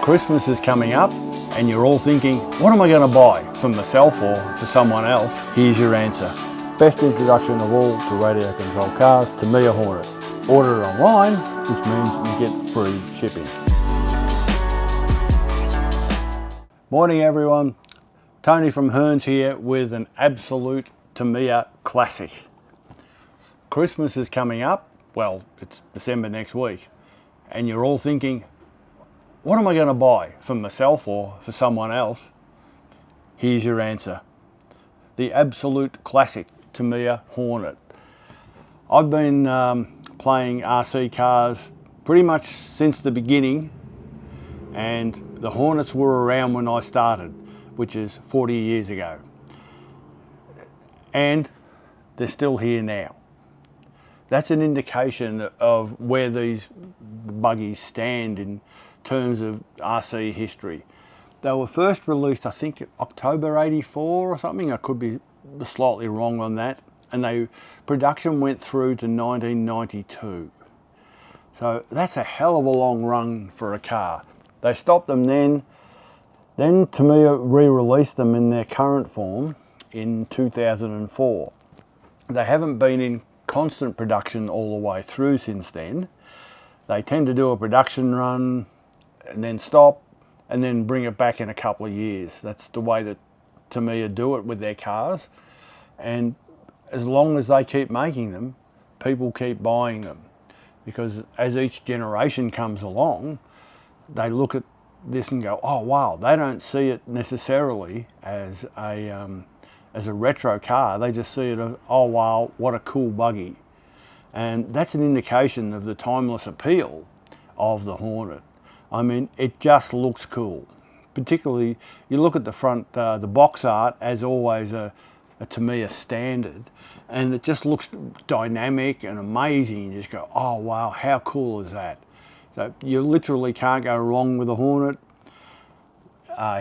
Christmas is coming up and you're all thinking, what am I going to buy for myself or for someone else? Here's your answer. Best introduction of all to radio control cars, Tamiya Hornet. Order it online, which means you get free shipping. Morning everyone, Tony from Hearns here with an absolute Tamiya classic. Christmas is coming up, well, it's December next week, and you're all thinking, what am I going to buy for myself or for someone else? Here's your answer. The absolute classic Tamiya Hornet. I've been playing RC cars pretty much since the beginning, and the Hornets were around when I started, which is 40 years ago. And they're still here now. That's an indication of where these buggies stand in terms of RC history. They were first released, I think, October '84 or something. I could be slightly wrong on that. And production went through to 1992. So that's a hell of a long run for a car. They stopped them then Tamiya re-released them in their current form in 2004. They haven't been in constant production all the way through since then. They tend to do a production run and then stop and then bring it back in a couple of years. That's the way that Tamiya do it with their cars. And as long as they keep making them, people keep buying them. Because as each generation comes along, they look at this and go, oh wow, they don't see it necessarily as a retro car. They just see it as, oh wow, what a cool buggy. And that's an indication of the timeless appeal of the Hornet. I mean, it just looks cool. Particularly, you look at the front, the box art, as always a Tamiya standard, and it just looks dynamic and amazing. You just go, oh wow, how cool is that? So you literally can't go wrong with a Hornet.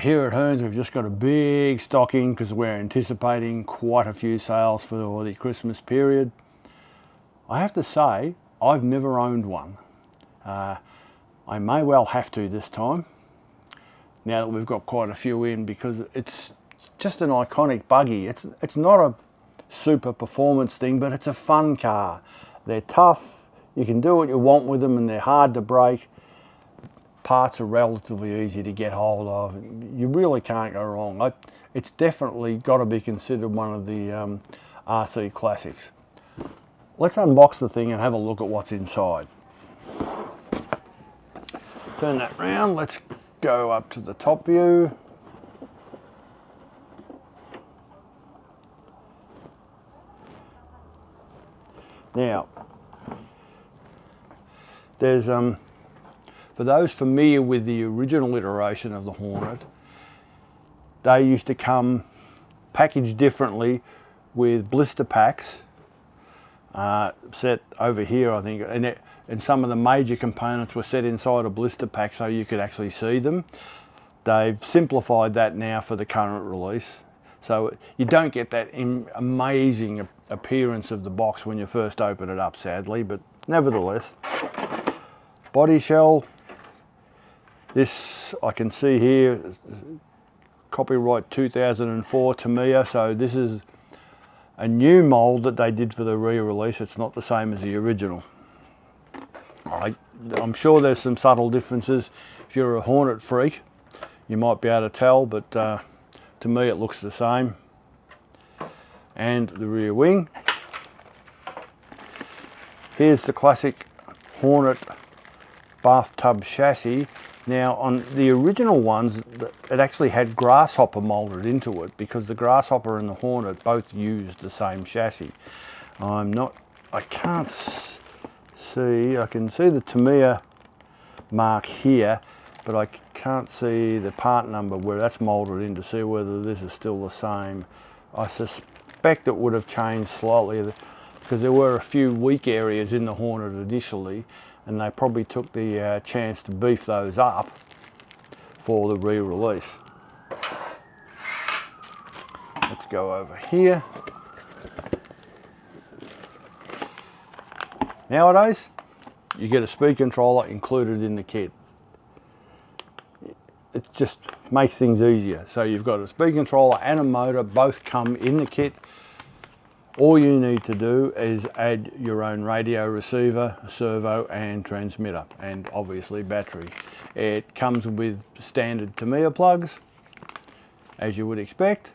Here at Hearns, we've just got a big stocking because we're anticipating quite a few sales for the Christmas period. I have to say, I've never owned one. I may well have to this time, now that we've got quite a few in, because it's just an iconic buggy. It's not a super performance thing, but it's a fun car. They're tough, you can do what you want with them, and they're hard to break. Parts are relatively easy to get hold of. You really can't go wrong. It's definitely got to be considered one of the RC classics. Let's unbox the thing and have a look at what's inside. Turn that round, let's go up to the top view. Now, there's for those familiar with the original iteration of the Hornet, they used to come packaged differently with blister packs set over here, I think, and some of the major components were set inside a blister pack so you could actually see them. They've simplified that now for the current release, so you don't get that amazing appearance of the box when you first open it up, sadly, but nevertheless. Body shell, this I can see here, copyright 2004 Tamiya, so this is a new mold that they did for the re-release. It's not the same as the original. I'm sure there's some subtle differences. If you're a Hornet freak, you might be able to tell, but to me it looks the same. And the rear wing. Here's the classic Hornet bathtub chassis. Now on the original ones, it actually had grasshopper molded into it because the grasshopper and the Hornet both used the same chassis. I can't see, I can see the Tamiya mark here, but I can't see the part number where that's molded in to see whether this is still the same. I suspect it would have changed slightly because there were a few weak areas in the Hornet initially, and they probably took the chance to beef those up for the re-release. Let's go over here. Nowadays, you get a speed controller included in the kit. it just makes things easier. So you've got a speed controller and a motor, both come in the kit. All you need to do is add your own radio receiver, servo and transmitter, and obviously battery. It comes with standard Tamiya plugs, as you would expect.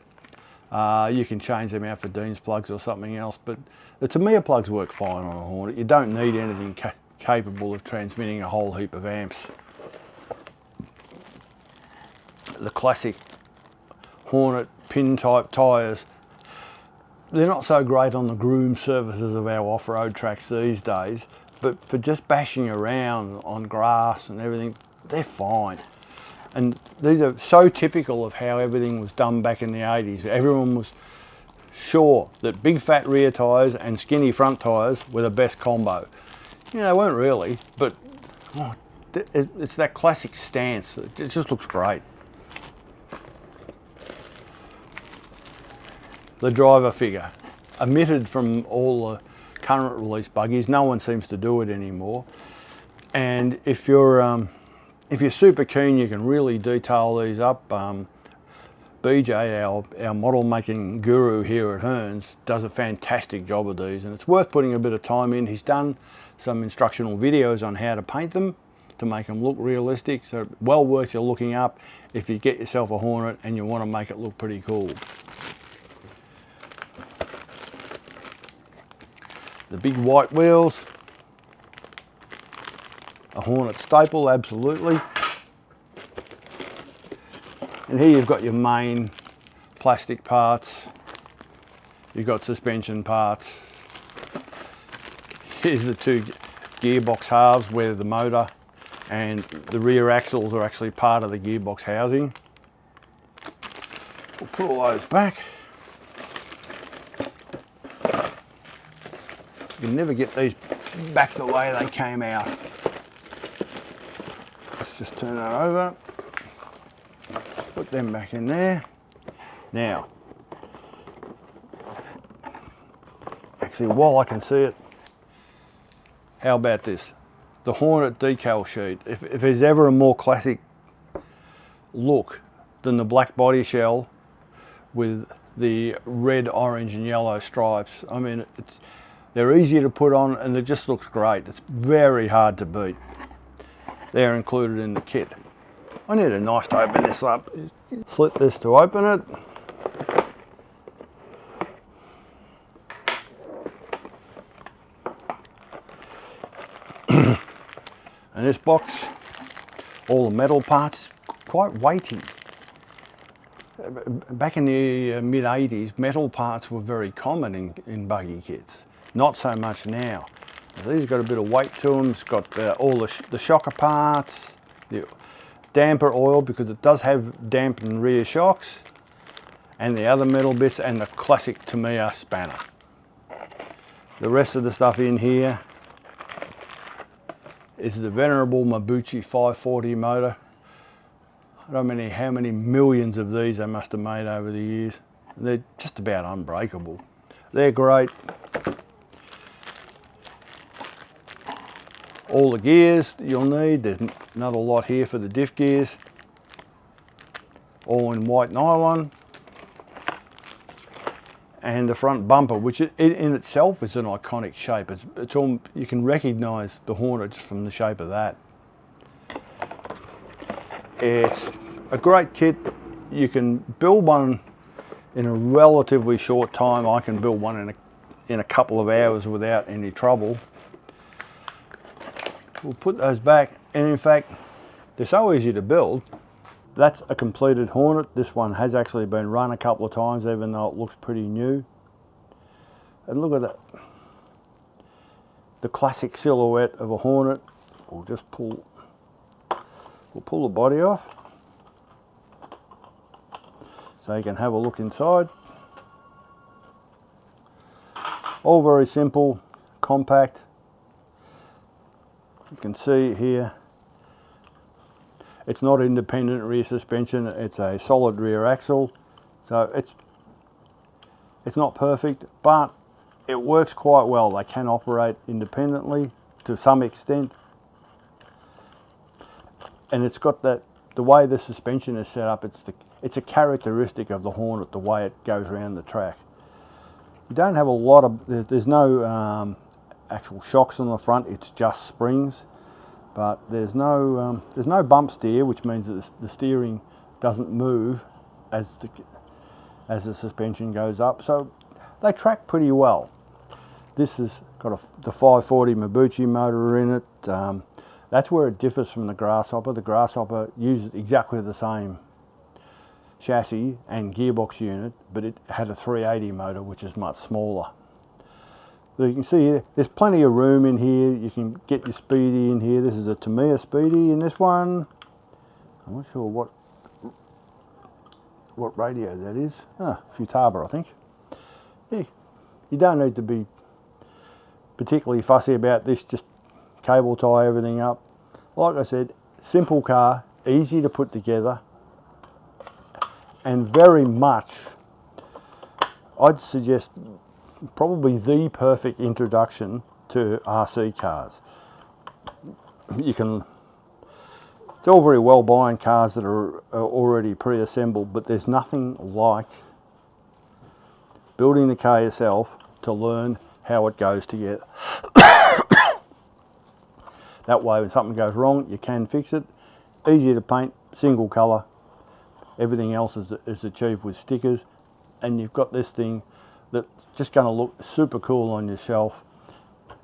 You can change them out for Dean's plugs or something else, but the Tamiya plugs work fine on a Hornet. You don't need anything capable of transmitting a whole heap of amps. The classic Hornet pin type tyres, they're not so great on the groomed surfaces of our off-road tracks these days, but for just bashing around on grass and everything, they're fine. And these are so typical of how everything was done back in the 80s. Everyone was sure that big fat rear tyres and skinny front tyres were the best combo. You know, they weren't really, but oh, it's that classic stance. It just looks great. The driver figure, omitted from all the current release buggies. No one seems to do it anymore. And if you're super keen, you can really detail these up. BJ, our model making guru here at Hearns, does a fantastic job of these, and it's worth putting a bit of time in. He's done some instructional videos on how to paint them to make them look realistic, so well worth your looking up if you get yourself a Hornet and you want to make it look pretty cool. The big white wheels, a Hornet staple, absolutely. And here you've got your main plastic parts. You've got suspension parts. Here's the two gearbox halves where the motor and the rear axles are actually part of the gearbox housing. We'll put all those back. You can never get these back the way they came out. Let's just turn that over. Put them back in there. Now, actually while I can see it, how about this? The Hornet decal sheet. If there's ever a more classic look than the black body shell with the red, orange and yellow stripes, I mean, they're easy to put on and it just looks great. It's very hard to beat. They're included in the kit. I need a knife to open this up. Slit this to open it. And this box, all the metal parts, quite weighty. Back in the mid-80s, metal parts were very common in buggy kits. Not so much now. These got a bit of weight to them. It's got all the shocker parts, the damper oil, because it does have dampened rear shocks, and the other metal bits, and the classic Tamiya spanner. The rest of the stuff in here is the venerable Mabuchi 540 motor. I don't know how many millions of these they must have made over the years. They're just about unbreakable. They're great. All the gears you'll need, there's another lot here for the diff gears, all in white nylon, and the front bumper, which in itself is an iconic shape. It's all, you can recognise the Hornet just from the shape of that. It's a great kit. You can build one in a relatively short time. I can build one in a couple of hours without any trouble. We'll put those back, and in fact, they're so easy to build. That's a completed Hornet. This one has actually been run a couple of times, even though it looks pretty new. And look at that. The classic silhouette of a Hornet. We'll just pull the body off, so you can have a look inside. All very simple, compact. You can see here, it's not independent rear suspension, it's a solid rear axle. So it's not perfect, but it works quite well. They can operate independently to some extent. And it's got that the way the suspension is set up, it's a characteristic of the Hornet, the way it goes around the track. You don't have a lot of, there's no actual shocks on the front, it's just springs, but there's no bump steer, which means that the steering doesn't move as the suspension goes up, so they track pretty well. This has got the 540 Mabuchi motor in it. That's where it differs from the Grasshopper. The Grasshopper uses exactly the same chassis and gearbox unit, but it had a 380 motor, which is much smaller. So you can see here, there's plenty of room in here. You can get your Speedy in here. This is a Tamiya Speedy in this one. I'm not sure what radio that is. Futaba, I think. Yeah, you don't need to be particularly fussy about this, just cable tie everything up. Like I said, simple car, easy to put together, and very much, I'd suggest, probably the perfect introduction to RC cars. It's all very well buying cars that are already pre-assembled, but there's nothing like building the car yourself to learn how it goes together. That way, when something goes wrong, you can fix it. Easy to paint, single colour. Everything else is achieved with stickers, and you've got this thing that's just going to look super cool on your shelf,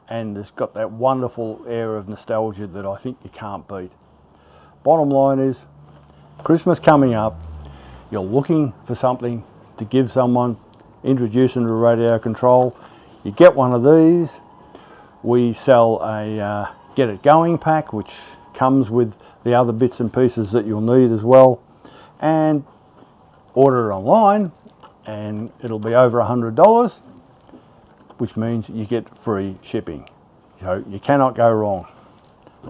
and it's got that wonderful air of nostalgia that I think you can't beat. Bottom line is, Christmas coming up, you're looking for something to give someone, introduce them to radio control. You get one of these. We sell a Get It Going pack, which comes with the other bits and pieces that you'll need as well, and order it online and it'll be over $100, which means you get free shipping. So you cannot go wrong.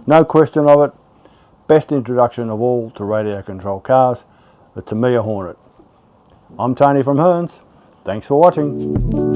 No question of it. Best introduction of all to radio control cars, the Tamiya Hornet. I'm Tony from Hearns. Thanks for watching.